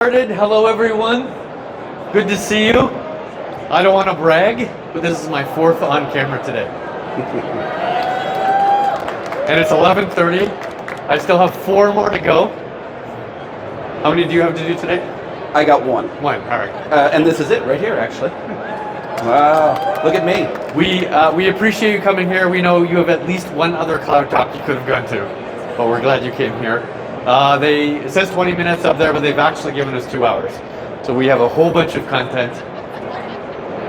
Started. Hello everyone, good to see you. I don't want to brag, but this is my fourth on camera today. And it's 11:30. I still have 4 more to go. How many do you have to do today? I got one. One, all right. And this is it right here, actually. Wow, look at me. We appreciate you coming here. We know you have at least one other cloud talk you could have gone to, but we're glad you came here. It says 20 minutes up there, but they've actually given us 2 hours. So we have a whole bunch of content.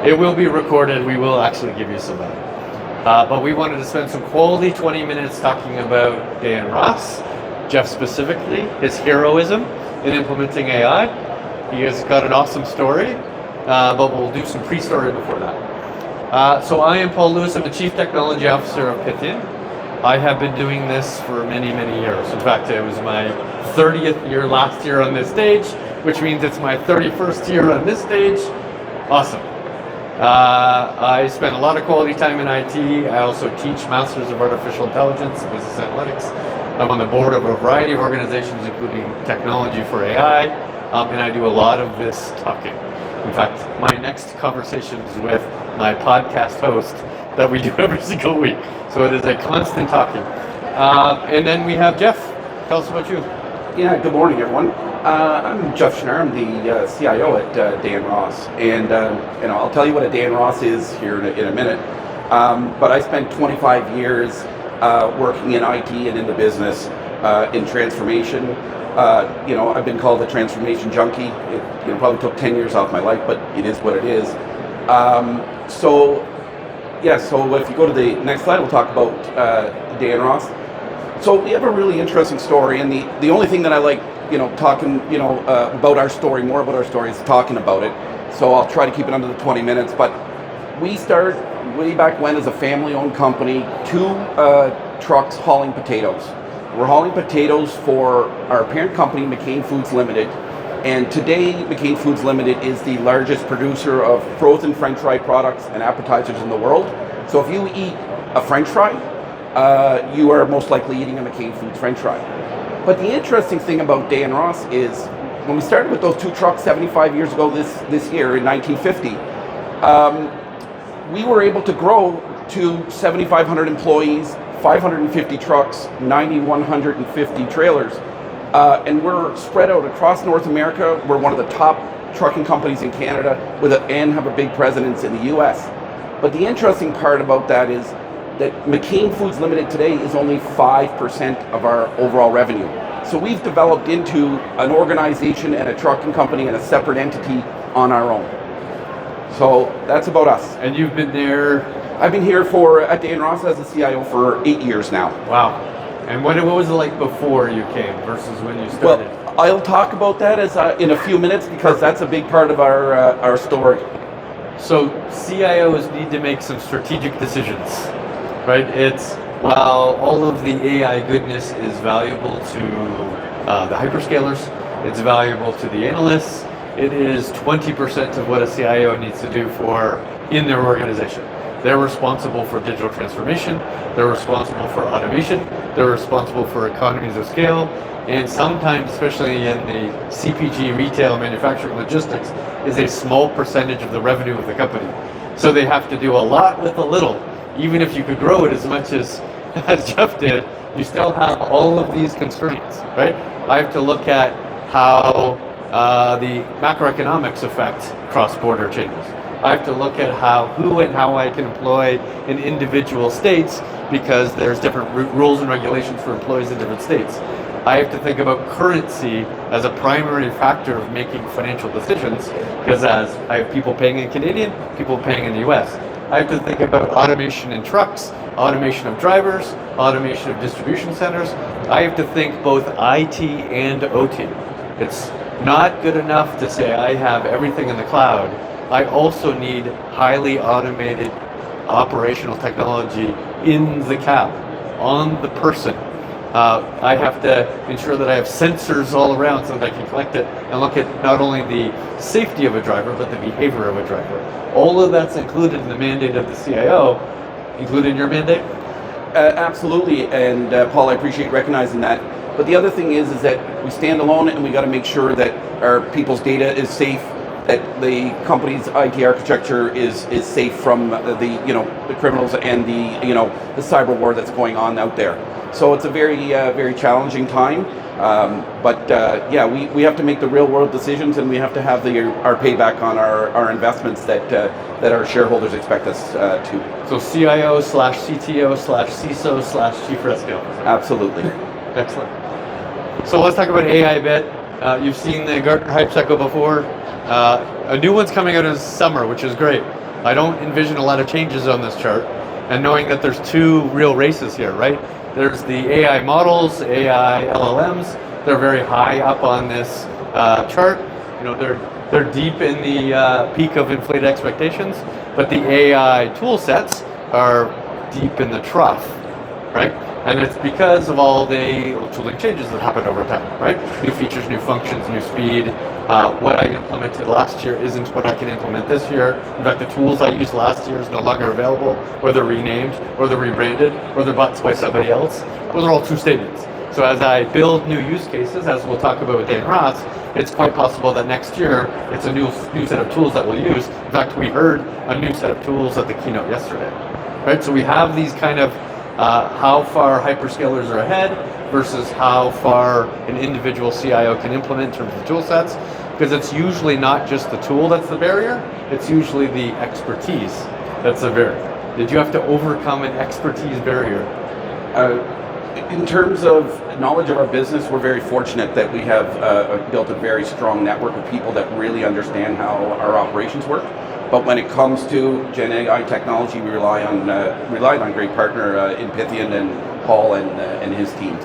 It will be recorded. We will actually give you some of that. But we wanted to spend some quality 20 minutes talking about Dan Ross, Jeff specifically, his heroism in implementing AI. He has got an awesome story, but we'll do some pre-story before that. So I am Paul Lewis. I'm the Chief Technology Officer of Pythian. I have been doing this for many, many years. In fact, it was my 30th year last year on this stage, which means it's my 31st year on this stage. Awesome. I spend a lot of quality time in IT. I also teach Masters of Artificial Intelligence and Business Analytics. I'm on the board of a variety of organizations, including Technology for AI, and I do a lot of this talking. In fact, my next conversation is with my podcast host that we do every single week. So it is a constant talking. And then we have Jeff. Tell us about you. Yeah, good morning, everyone. I'm Jeff Schnarr. I'm the CIO at Dan Ross. And I'll tell you what a Dan Ross is here in a minute. But I spent 25 years working in IT and in the business in transformation. I've been called a transformation junkie. It probably took 10 years off my life, but it is what it is. So if you go to the next slide, we'll talk about Dan Ross. So we have a really interesting story, and the only thing that I like, talking, about our story, more about our story, is talking about it. So I'll try to keep it under the 20 minutes. But we started way back when as a family-owned company, 2 trucks hauling potatoes. We're hauling potatoes for our parent company, McCain Foods Limited. And today, McCain Foods Limited is the largest producer of frozen French fry products and appetizers in the world. So if you eat a French fry, you are most likely eating a McCain Foods French fry. But the interesting thing about Dan Ross is, when we started with those 2 trucks 75 years ago this year in 1950, we were able to grow to 7,500 employees, 550 trucks, 9,150 trailers. And we're spread out across North America. We're one of the top trucking companies in Canada and have a big presence in the US. But the interesting part about that is that McCain Foods Limited today is only 5% of our overall revenue. So we've developed into an organization and a trucking company and a separate entity on our own. So that's about us. And you've been there? I've been here at Dan Ross as a CIO for 8 years now. Wow. And what was it like before you came versus when you started? Well, I'll talk about that in a few minutes, because that's a big part of our story. So CIOs need to make some strategic decisions, right? While all of the AI goodness is valuable to the hyperscalers, it's valuable to the analysts, it is 20% of what a CIO needs to do in their organization. They're responsible for digital transformation, they're responsible for automation, they're responsible for economies of scale, and sometimes, especially in the CPG, retail, manufacturing, logistics, is a small percentage of the revenue of the company. So they have to do a lot with a little. Even if you could grow it as much as Jeff did, you still have all of these constraints, right? I have to look at how the macroeconomics affect cross-border changes. I have to look at who and how I can employ in individual states, because there's different rules and regulations for employees in different states. I have to think about currency as a primary factor of making financial decisions, because as I have people paying in Canadian, people paying in the US. I have to think about automation in trucks, automation of drivers, automation of distribution centers. I have to think both IT and OT. It's not good enough to say I have everything in the cloud. I also need highly automated operational technology in the cab, on the person. I have to ensure that I have sensors all around so that I can collect it and look at not only the safety of a driver, but the behavior of a driver. All of that's included in the mandate of the CIO. Included in your mandate? Absolutely, and Paul, I appreciate recognizing that. But the other thing is that we stand alone, and we got to make sure that our people's data is safe, that the company's IT architecture is safe from the criminals and the cyber war that's going on out there. So it's a very challenging time. We have to make the real world decisions, and we have to have our payback on our investments that our shareholders expect us to. So CIO/CTO/CISO/Chief Risk Officer. Absolutely. Excellent. So let's talk about AI a bit. You've seen the Gartner hype cycle before. A new one's coming out in summer, which is great. I don't envision a lot of changes on this chart, and knowing that there's two real races here, right? There's the AI models, AI LLMs. They're very high up on this chart. They're deep in the peak of inflated expectations, but the AI tool sets are deep in the trough, right? And it's because of all the tooling changes that happened over time, right? New features, new functions, new speed. What I implemented last year isn't what I can implement this year. In fact, the tools I used last year is no longer available, or they're renamed, or they're rebranded, or they're bought by somebody else. Those are all true statements. So as I build new use cases, as we'll talk about with Dan Ross, it's quite possible that next year it's a new set of tools that we'll use. In fact, we heard a new set of tools at the keynote yesterday, right? So we have these kind of how far hyperscalers are ahead versus how far an individual CIO can implement in terms of tool sets, because it's usually not just the tool that's the barrier, it's usually the expertise that's the barrier. Did you have to overcome an expertise barrier? In terms of knowledge of our business, we're very fortunate that we have built a very strong network of people that really understand how our operations work. But when it comes to Gen AI technology, we relied on a great partner in Pythian and Paul and his team.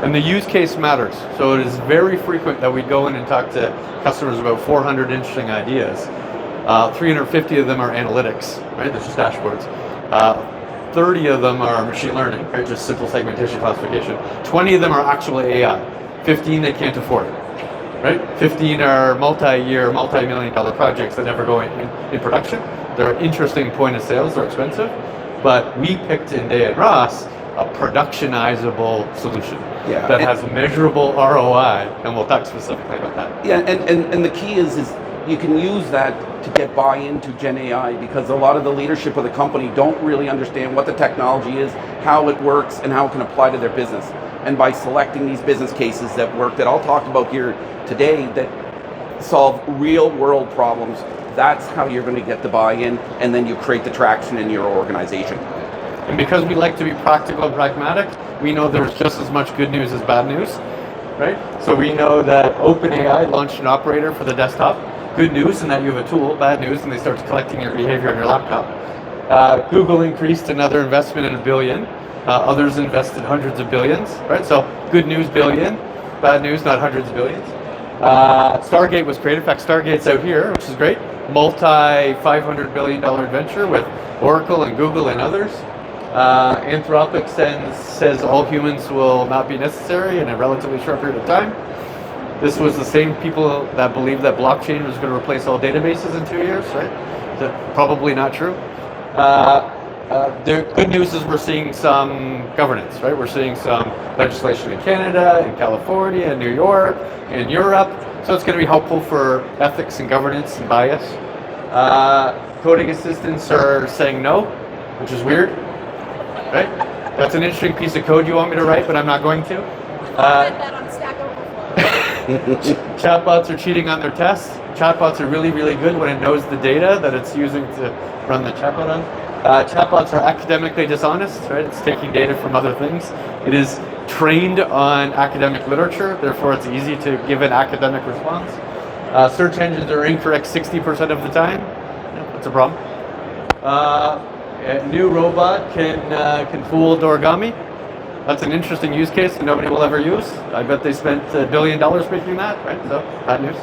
And the use case matters. So it is very frequent that we go in and talk to customers about 400 interesting ideas. 350 of them are analytics, right? They're just dashboards. 30 of them are machine learning, right? Just simple segmentation classification. 20 of them are actual AI. 15 they can't afford, right? 15 are multi-year, multi-million-dollar projects that never go in production. They're interesting point of sales, they're expensive, but we picked in Dan Ross a productionizable solution that has measurable ROI, and we'll talk specifically about that. Yeah, and the key is you can use that to get buy-in to Gen AI, because a lot of the leadership of the company don't really understand what the technology is, how it works, and how it can apply to their business. And by selecting these business cases that work, that I'll talk about here today, that solve real-world problems, that's how you're going to get the buy-in, and then you create the traction in your organization. And because we like to be practical and pragmatic, we know there's just as much good news as bad news, right? So we know that OpenAI launched an operator for the desktop. Good news in that you have a tool, bad news, and they start collecting your behavior on your laptop. Google increased another investment in $1 billion. Others invested hundreds of billions, right? So good news, billion. Bad news, not hundreds of billions. Stargate was created. In fact, Stargate's out here, which is great. Multi-$500 billion venture with Oracle and Google and others. Anthropic says all humans will not be necessary in a relatively short period of time. This was the same people that believed that blockchain was going to replace all databases in 2 years, right? Probably not true. The good news is we're seeing some governance, right? We're seeing some legislation in Canada, in California, in New York, in Europe. So it's going to be helpful for ethics and governance and bias. Coding assistants are saying no, which is weird, right? That's an interesting piece of code you want me to write, but I'm not going to. Chatbots are cheating on their tests. Chatbots are really, really good when it knows the data that it's using to run the chatbot on. Chatbots are academically dishonest, right? It's taking data from other things. It is trained on academic literature, therefore it's easy to give an academic response. Search engines are incorrect 60% of the time. That's a problem. A new robot can fold origami. That's an interesting use case that nobody will ever use. I bet they spent $1 billion making that, right? So, bad news.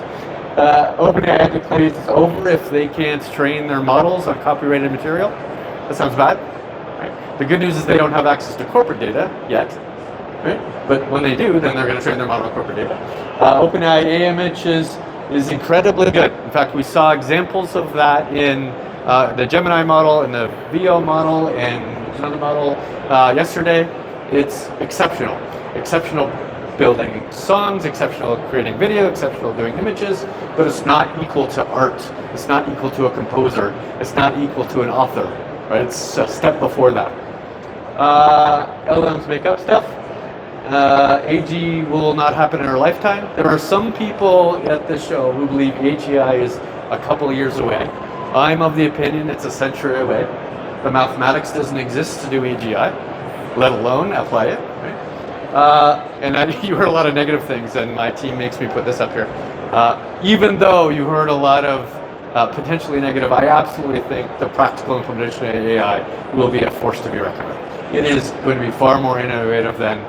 OpenAI declares it's over if they can't train their models on copyrighted material. That sounds bad, right? The good news is they don't have access to corporate data yet, right? But when they do, then they're going to train their model on corporate data. OpenAI image is incredibly good. In fact, we saw examples of that in the Gemini model and the VO model and another model yesterday. It's exceptional building songs, exceptional at creating video, exceptional at doing images, but it's not equal to art. It's not equal to a composer. It's not equal to an author, right? It's a step before that. LLMs make up stuff. AG will not happen in our lifetime. There are some people at this show who believe AGI is a couple of years away. I'm of the opinion it's a century away. The mathematics doesn't exist to do AGI, let alone apply it. Right? You heard a lot of negative things, and my team makes me put this up here. Even though you heard a lot of potentially negative, I absolutely think the practical implementation of AI will be a force to be reckoned with. It is going to be far more innovative than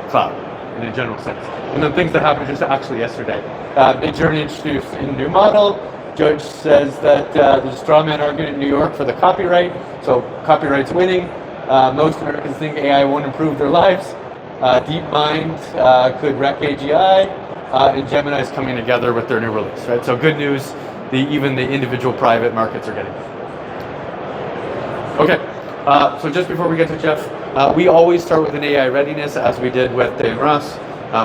cloud in a general sense. And the things that happened just actually yesterday. Midjourney introduced a new model. Judge says that there's a straw man argument in New York for the copyright, so copyright's winning. Most Americans think AI won't improve their lives. DeepMind could wreck AGI, and Gemini is coming together with their new release, right? So good news, even the individual private markets are getting it. Okay, so just before we get to Jeff, we always start with an AI readiness, as we did with Dan Ross.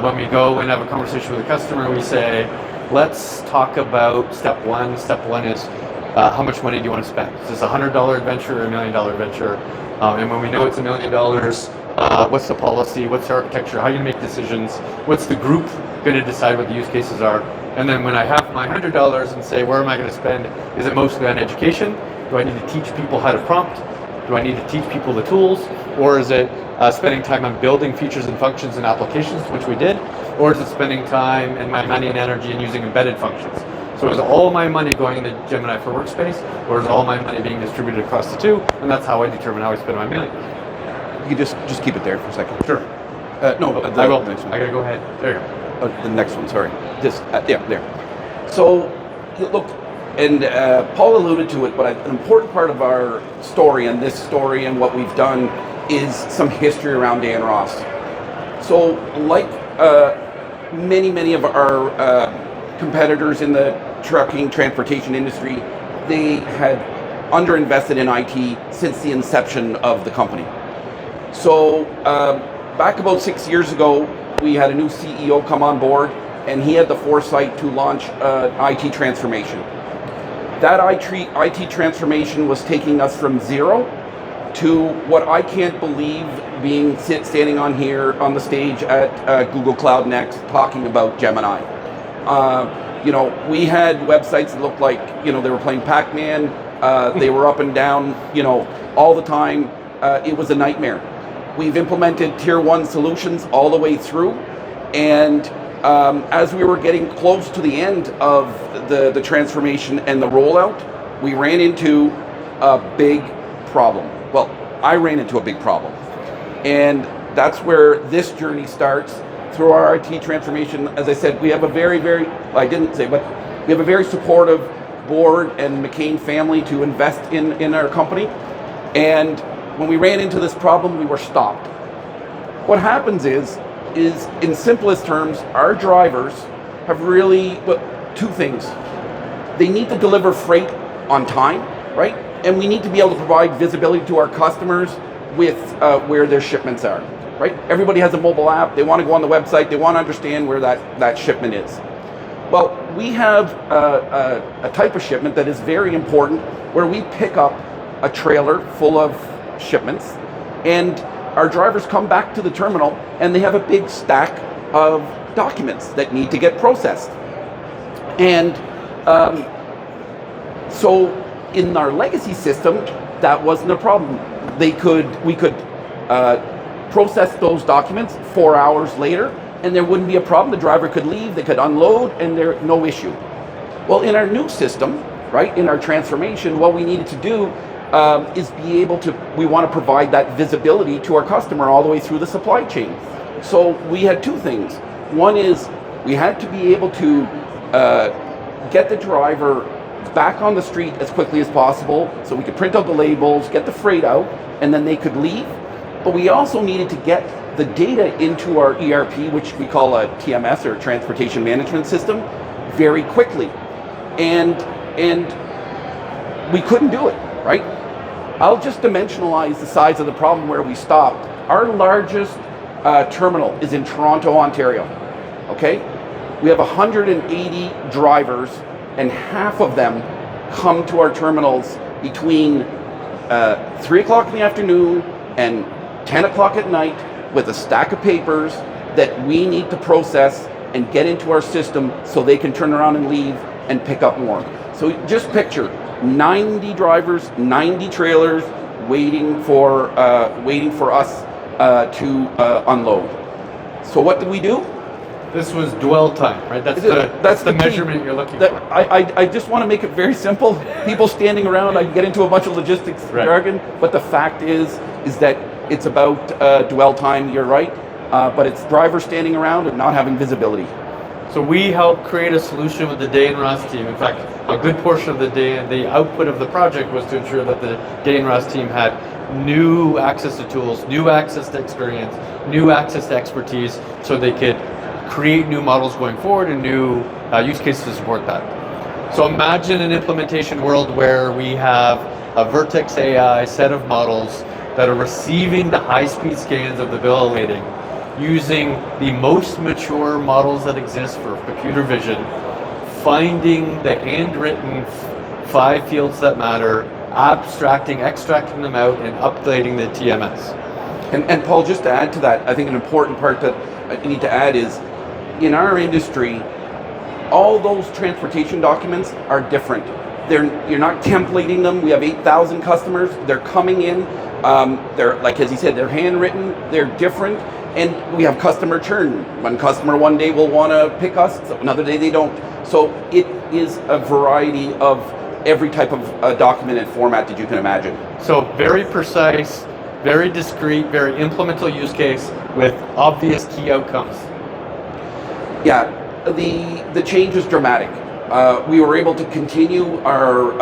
When we go and have a conversation with a customer, we say, let's talk about step one. Step one is how much money do you want to spend? Is this a $100 adventure or a $1 million adventure? And when we know it's $1 million, what's the policy? What's the architecture? How do you make decisions? What's the group going to decide what the use cases are? And then when I have my $100 and say, where am I going to spend? Is it mostly on education? Do I need to teach people how to prompt? Do I need to teach people the tools? Or is it spending time on building features and functions and applications, which we did? Or is it spending time and my money and energy in using embedded functions? So is all my money going into Gemini for Workspace, or is all my money being distributed across the two? And that's how I determine how I spend my million. You can just keep it there for a second. Sure. No, I will. Next one. I gotta go ahead. There you go. The next one, sorry. Just, yeah, there. So, look, and Paul alluded to it, but an important part of our story and this story and what we've done is some history around Dan Ross. So, like many of our competitors in the trucking transportation industry, they had underinvested in IT since the inception of the company. So back about 6 years ago, we had a new CEO come on board, and he had the foresight to launch IT transformation. That IT transformation was taking us from zero to what I can't believe being standing on here on the stage at Google Cloud Next talking about Gemini. We had websites that looked like, they were playing Pac-Man. They were up and down, all the time. It was a nightmare. We've implemented tier one solutions all the way through. And as we were getting close to the end of the transformation and the rollout, we ran into a big problem. Well, I ran into a big problem. And that's where this journey starts. Through our IT transformation, as I said, we have a very, we have a very supportive board and McCain family to invest in our company. And when we ran into this problem, we were stopped. What happens is in simplest terms, our drivers have really two things. They need to deliver freight on time, right? And we need to be able to provide visibility to our customers with where their shipments are. Right? Everybody has a mobile app. They want to go on the website. They want to understand where that shipment is. Well, we have a type of shipment that is very important, where we pick up a trailer full of shipments, and our drivers come back to the terminal, and they have a big stack of documents that need to get processed. And so in our legacy system, that wasn't a problem. We could process those documents 4 hours later, and there wouldn't be a problem. The driver could leave, they could unload, and there's no issue. Well, in our new system, right, in our transformation, what we needed to do is be able to, we want to provide that visibility to our customer all the way through the supply chain. So we had two things. One is we had to be able to get the driver back on the street as quickly as possible, so we could print out the labels, get the freight out, and then they could leave. But we also needed to get the data into our ERP, which we call a TMS, or Transportation Management System, very quickly. And we couldn't do it, right? I'll just dimensionalize the size of the problem where we stopped. Our largest terminal is in Toronto, Ontario. Okay? We have 180 drivers, and half of them come to our terminals between 3 o'clock in the afternoon and 10 o'clock at night with a stack of papers that we need to process and get into our system so they can turn around and leave and pick up more. So just picture 90 drivers, 90 trailers waiting for us to unload. So what did we do? This was dwell time, right? That's the measurement you're looking for. I just want to make it very simple. People standing around, I get into a bunch of logistics jargon, but the fact is that it's about dwell time, you're right, but it's drivers standing around and not having visibility. So we helped create a solution with the Day Ross team. In fact, a good portion of the output of the project was to ensure that the Day Ross team had new access to tools, new access to experience, new access to expertise, so they could create new models going forward and new use cases to support that. So imagine an implementation world where we have a Vertex AI set of models that are receiving the high-speed scans of the bill of lading, using the most mature models that exist for computer vision, finding the handwritten 5 fields that matter, extracting them out, and updating the TMS. And Paul, just to add to that, I think an important part that I need to add is, in our industry, all those transportation documents are different. You're not templating them. We have 8,000 customers. They're coming in. They're, like as he said, they're handwritten. They're different. And we have customer churn. One customer one day will want to pick us, another day they don't. So it is a variety of every type of document and format that you can imagine. So very precise, very discrete, very implementable use case with obvious key outcomes. Yeah, the change was dramatic. We were able to continue our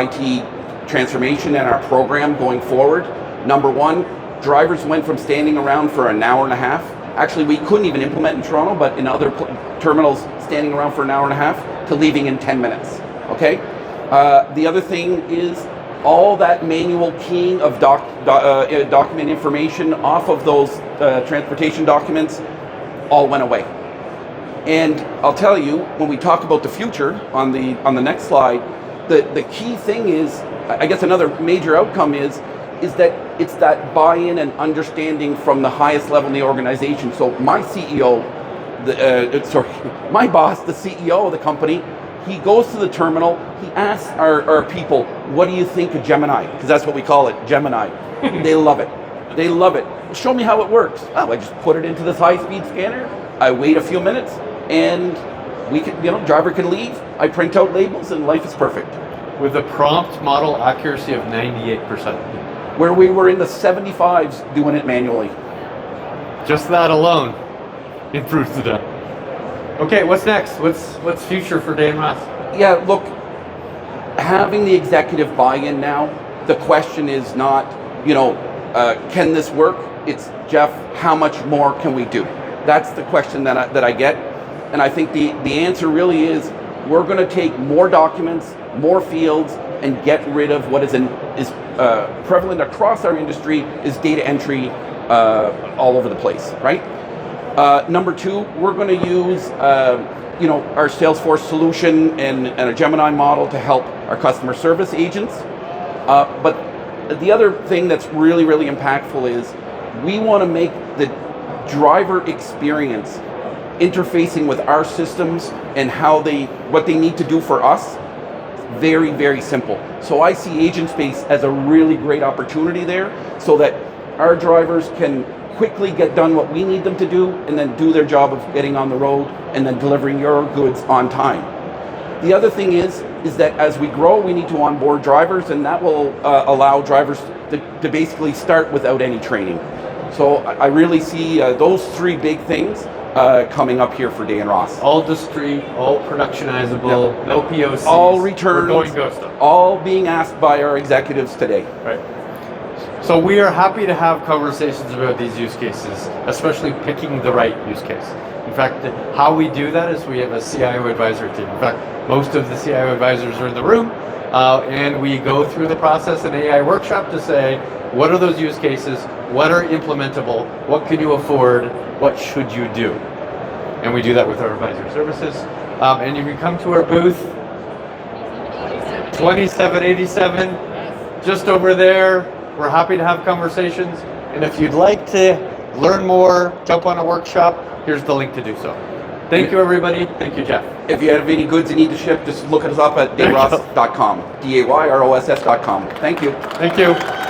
IT transformation and our program going forward. Number one, drivers went from standing around for an hour and a half. Actually, we couldn't even implement in Toronto, but in other terminals, standing around for an hour and a half to leaving in 10 minutes. Okay. The other thing is all that manual keying of document information off of those transportation documents all went away. And I'll tell you, when we talk about the future on the next slide, the key thing is, I guess another major outcome is that it's that buy-in and understanding from the highest level in the organization. So my CEO, my boss, the CEO of the company, he goes to the terminal, he asks our people, what do you think of Gemini? Because that's what we call it, Gemini. They love it. They love it. Show me how it works. Oh, I just put it into this high-speed scanner, I wait a few minutes, and we can, driver can leave, I print out labels, and life is perfect. With a prompt model accuracy of 98%. Where we were in the 75s doing it manually. Just that alone improves the day. Okay, what's next? What's future for Day Ross? Yeah, look, having the executive buy-in now, the question is not, can this work? It's, Jeff, how much more can we do? That's the question that I get. And I think the answer really is, we're going to take more documents, more fields, and get rid of what is prevalent across our industry is data entry all over the place, right? Number two, we're going to use our Salesforce solution and a Gemini model to help our customer service agents. But the other thing that's really, really impactful is we want to make the driver experience interfacing with our systems and what they need to do for us very, very simple. So I see Agent Space as a really great opportunity there so that our drivers can quickly get done what we need them to do and then do their job of getting on the road and then delivering your goods on time. The other thing is that as we grow, we need to onboard drivers, and that will allow drivers to basically start without any training. So I really see those three big things coming up here for Day Ross. All discrete, all productionizable, Yep. no POCs. All returns, we're going ghost up. all being asked by our executives today. Right. So we are happy to have conversations about these use cases, especially picking the right use case. In fact, how we do that is we have a CIO advisory team. In fact, most of the CIO advisors are in the room, and we go through the process in AI workshop to say, what are those use cases? what are implementable, what can you afford, what should you do? And we do that with our advisory services. And you can come to our booth, 2787, just over there. We're happy to have conversations. And if you'd like to learn more, jump on a workshop, here's the link to do so. Thank you, everybody. Thank you, Jeff. If you have any goods you need to ship, just look us up at dayross.com. DAYROSS.com. Thank you. Thank you.